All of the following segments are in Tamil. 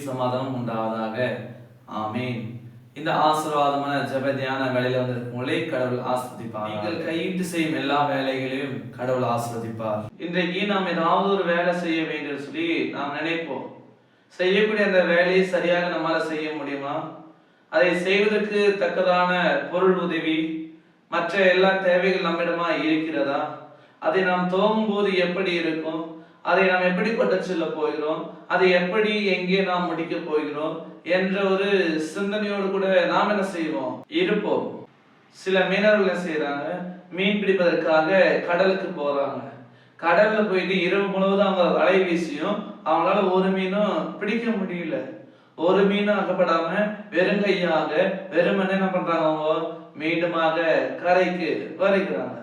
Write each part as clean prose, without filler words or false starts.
கிருபையும் சமாதானம் உண்டாவதாக. ஆமீன். இந்த ஆசீர்வாதமான ஜெப தியான வேலையில வந்திருக்கவங்களே கடவுள் ஆஸ்வதிப்பார். நீங்கள் கையிட்டு செய்யும் எல்லா வேலைகளையும் கடவுள் ஆஸ்வதிப்பார். இன்றைக்கு நாம் ஏதாவது ஒரு வேலை செய்ய வேண்டும் சொல்லி நாம் நினைப்போம். செய்யக்கூடிய அந்த வேலையை சரியாக நம்மால செய்ய முடியுமா? அதை செய்வதற்கு தக்கதான பொருள் உதவி மற்ற எல்லா தேவைகள் நம்மிடமா இருக்கிறதா? அதை நாம் துவங்கும் போது எப்படி இருக்கும்? அதை நாம் எப்படி கொண்டு செல்ல போகிறோம்? அதை எப்படி எங்கே நாம் முடிக்க போகிறோம் என்ற ஒரு சிந்தனையோடு கூட நாம் என்ன செய்வோம் இருப்போம். சில மீனவர்கள் என்ன செய்யறாங்க, மீன் பிடிப்பதற்காக கடலுக்கு போறாங்க. கடல்ல போயிட்டு இரவு முழுவதும் அவங்க வலை வீசியும் அவங்களால ஒரு மீனும் பிடிக்க முடியல. ஒரு மீனும் அகப்படாம வெறுங்கையாக வெறுமனே என்ன பண்றாங்க, அவங்க மீண்டுமாக கரைக்கு வருகிறாங்க.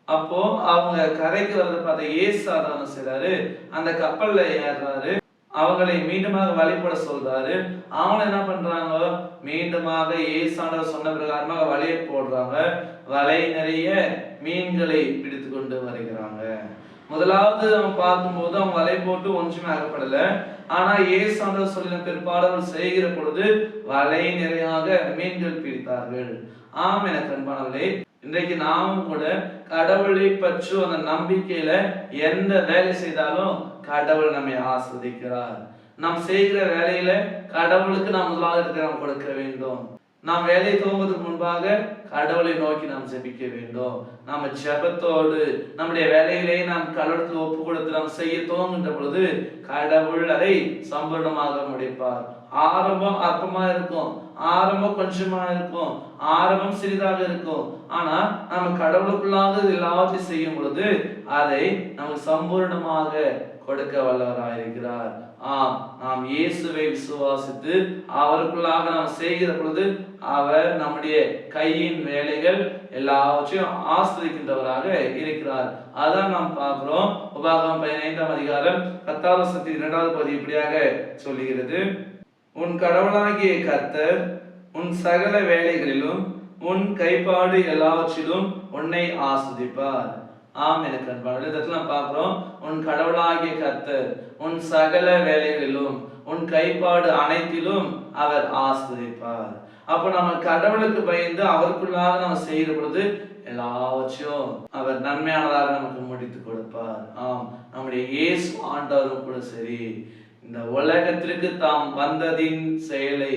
அப்போ அவங்க கரைக்கு வரத பார்த்த இயேசு என்ன செய்றாரு, அந்த கப்பல்ல ஏறாரு, அவங்களை மீண்டுமாக வழிபட சொல்றாரு. அவங்க என்ன பண்றாங்க, மீண்டுமாக இயேசாண்டவர் சொன்ன பிரகாரமாக வலையை போடுறாங்க. வலை நிறைய மீன்களை பிடித்து கொண்டு வருகிறாங்க. முதலாவது அவங்க பார்க்கும்போது அவங்க வலை போட்டு ஒன்றுமே அகப்படல. ஆனா இயேசாண்டவர் சொல்லின பிற்பாடு அவர் செய்கிற பொழுது வலை நிறையாக மீன்கள் பிடித்தார்கள். ஆம், எனக்கு அன்பானவர்களே, இன்றைக்கு நாமும் கூட கடவுளை பற்றி அந்த நம்பிக்கையில எந்த வேலை செய்தாலும் கடவுள் நம்மை ஆஸ்வதிக்கிறார். நாம் செய்கிற வேலையில கடவுளுக்கு நாம் முதலாவது நாம் கொடுக்க வேண்டும். நாம் வேலை துவங்குவதற்கு முன்பாக கடவுளை நோக்கி நாம் ஜெபிக்க வேண்டும். நம்ம ஜெபத்தோடு நம்முடைய வேலைகளை நாம் கடவுளுக்கு ஒப்பு கொடுத்து நாம் செய்ய துவங்குகின்ற பொழுது கடவுள் அதை சம்பூர்ணமாக முடிப்பார். ஆரம்பம் அற்பமா இருக்கும், ஆரம்பம் கொஞ்சமா இருக்கும், ஆரம்பம் சிறிதாக இருக்கும். ஆனா நம்ம கடவுளுக்குள்ளாக எல்லாத்தையும் செய்யும் பொழுது அதை நமக்கு சம்பூர்ணமாக கொடுக்க வல்லவராயிருக்கிறார். நாம் இயேசுவை விசுவாசித்து அவருக்குள்ளாக நாம் செய்கிற பொழுது அவர் நம்முடைய கையின் வேலைகள் எல்லாவற்றையும் ஆஸ்வதிக்கின்றவராக இருக்கிறார். அதான் நாம் பார்க்கிறோம். உபாகமம் 15ஆம் அதிகாரம் 10வது வசனத்தின் 2வது பகுதி இப்படியாக சொல்லுகிறது, உன் கடவுளாகிய கர்த்தர் உன் சகல வேலைகளிலும் உன் கைப்பாடு எல்லாவற்றிலும் உன்னை ஆஸ்வதிப்பார். ஆம், எனக்கு அன்பானவர்களே, பார்க்கிறோம். உன் கடவுளாகிய கர்த்தர் உன் சகல வேலைகளிலும் உன் கைப்பாடு அனைத்திலும் அவர் ஆஸ்வதிப்பார். அப்ப நம்ம கடவுளுக்கு பயந்து அவருக்குள்ளாக நம்ம செய்கிற பொழுது எல்லாவற்றையும் அவர் நன்மையானதாக நமக்கு முடித்து கொடுப்பார். ஆம், நம்முடைய இயேசு ஆண்டவரும் கூட சரி, இந்த உலகத்திற்கு தாம் வந்ததின் செயலை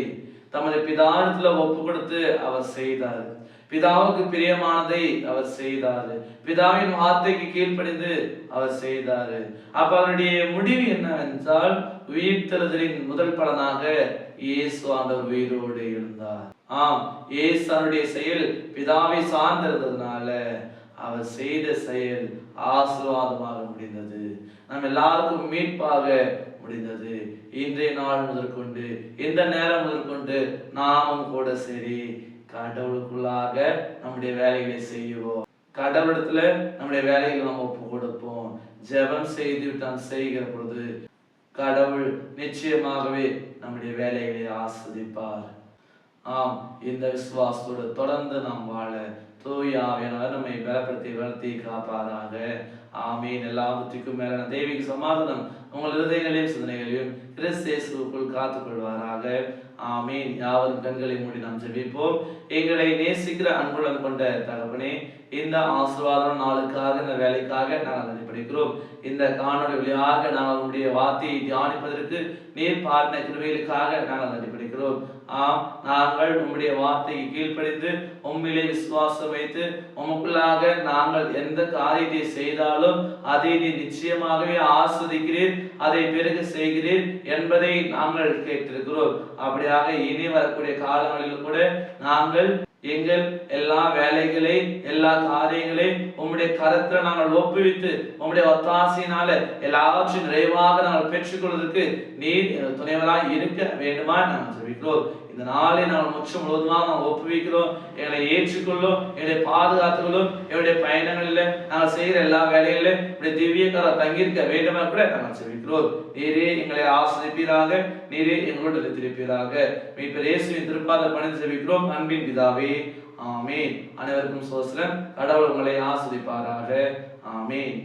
தமது பிதாவிடத்துல ஒப்பு கொடுத்து அவர் செய்தார். பிதாவுக்கு பிரியமானதை அவர் செய்தாரு. பிதாவின் வார்த்தைக்கு கீழ்ப்படிந்து அவர் செய்தாரு. அப்ப அவருடைய முடிவு என்னவென்றால், உயிர்த்தெழுதலின் முதல் பலனாக இயேசு ஆண்டவர் உயிரோடு இருந்தார். ஆம், இயேசு அவருடைய செயல் பிதாவை சார்ந்திருந்ததுனால அவர் செய்த செயல் ஆசீர்வாதமாக முடிந்தது. நம்ம எல்லாருக்கும் மீட்பாக முடிந்தது. இன்றைய நாள் முதற்கொண்டு இந்த நேரம் முதற்கொண்டு நாமும் கூட சரி கடவுளுக்குள்ளாக நம்முடைய வேலைகளை செய்வோம். கடவுளத்துல நம்முடைய வேலைகளை நம்ம ஒப்பு கொடுப்போம். ஜெபம் செய்து நாம் செய்கிற பொழுது கடவுள் நிச்சயமாகவே நம்முடைய வேலைகளை ஆஸ்வதிப்பார். ஆம், இந்த விசுவாசத்தோடு தொடர்ந்து நாம் வாழ தூய ஆவியானவர் நம்மை பலப்படுத்தி வளர்த்தி காப்பாராக. ஆமீன். எல்லாவற்றுக்கும் மேலான தெய்வீக சமாதானம் உங்கள் இருதயங்களையும் சிந்தனைகளையும் கிறிஸ்து இயேசுவுக்குள் காத்துக் கொள்வாராக. ஆமீன். யாவரும் கண்களை மூடி நாம் ஜெபிப்போம். எங்களை நேசிக்கிற அன்புடன் கொண்ட தகப்பனே, இந்த ஆசீர்வாதம் நாளுக்காக இந்த வேலைக்காக நாங்கள் நன்றிப்படுகிறோம். இந்த காணொலி வழியாக நாங்கள் உங்களுடைய வார்த்தையை தியானிப்பதற்கு நீர் பாடின கிருபைகளுக்காக நாங்கள் நன்றிப்படுகிறோம். ஆம், நாங்கள் உம்முடைய வார்த்தையை கீழ்ப்படிந்து உம்மிலே விசுவாசம் வைத்து உமக்குள்ளாக நாங்கள் எந்த காரியத்தை செய்தாலும் அதை நீ நிச்சயமாகவே ஆஸ்வதிக்கிறீர், அதை பிறகு செய்கிறீர் என்பதை நாங்கள் கேட்டிருக்கிறோம். அப்படியாக இனி வரக்கூடிய காலங்களில் கூட நாங்கள் எங்கள் எல்லா வேலைகளை எல்லா காரியங்களை உம்முடைய கரத்துல நாங்கள் ஒப்புவித்து உம்முடைய ஒத்தாசையினால எல்லாவற்றையும் நிறைவாக நாங்கள் பெற்றுக்கொள்வதற்கு நீர் துணைவராக இருக்க வேண்டுமா நாங்கள் ஜெபிக்கிறோம். இந்த நாளை நாங்கள் முற்று முழுவதுமாக நாங்கள் ஒப்புவிக்கிறோம். எங்களை ஏற்றுக்கொள்ளும், எங்களை பாதுகாத்துக்கொள்ளும். எங்களுடைய பயணங்களில் நாங்கள் செய்கிற எல்லா வேலைகளிலும் இப்படி திவ்யக்கார தங்கியிருக்க வேண்டுமா கூட நாங்கள் ஜெபிக்கிறோம். நீரே எங்களை ஆசீர்வதிப்பீராக, நீரே எங்களோடு திருப்பீராக. மீட்பர் இயேசுவின் திருப்பாத பணிந்து ஜெபிக்கிறோம் அன்பின் பிதாவே. ஆமீன். அனைவருக்கும் சோஸ்திரம். கடவுள் உங்களை ஆசீர்வதிப்பாராக. ஆமீன்.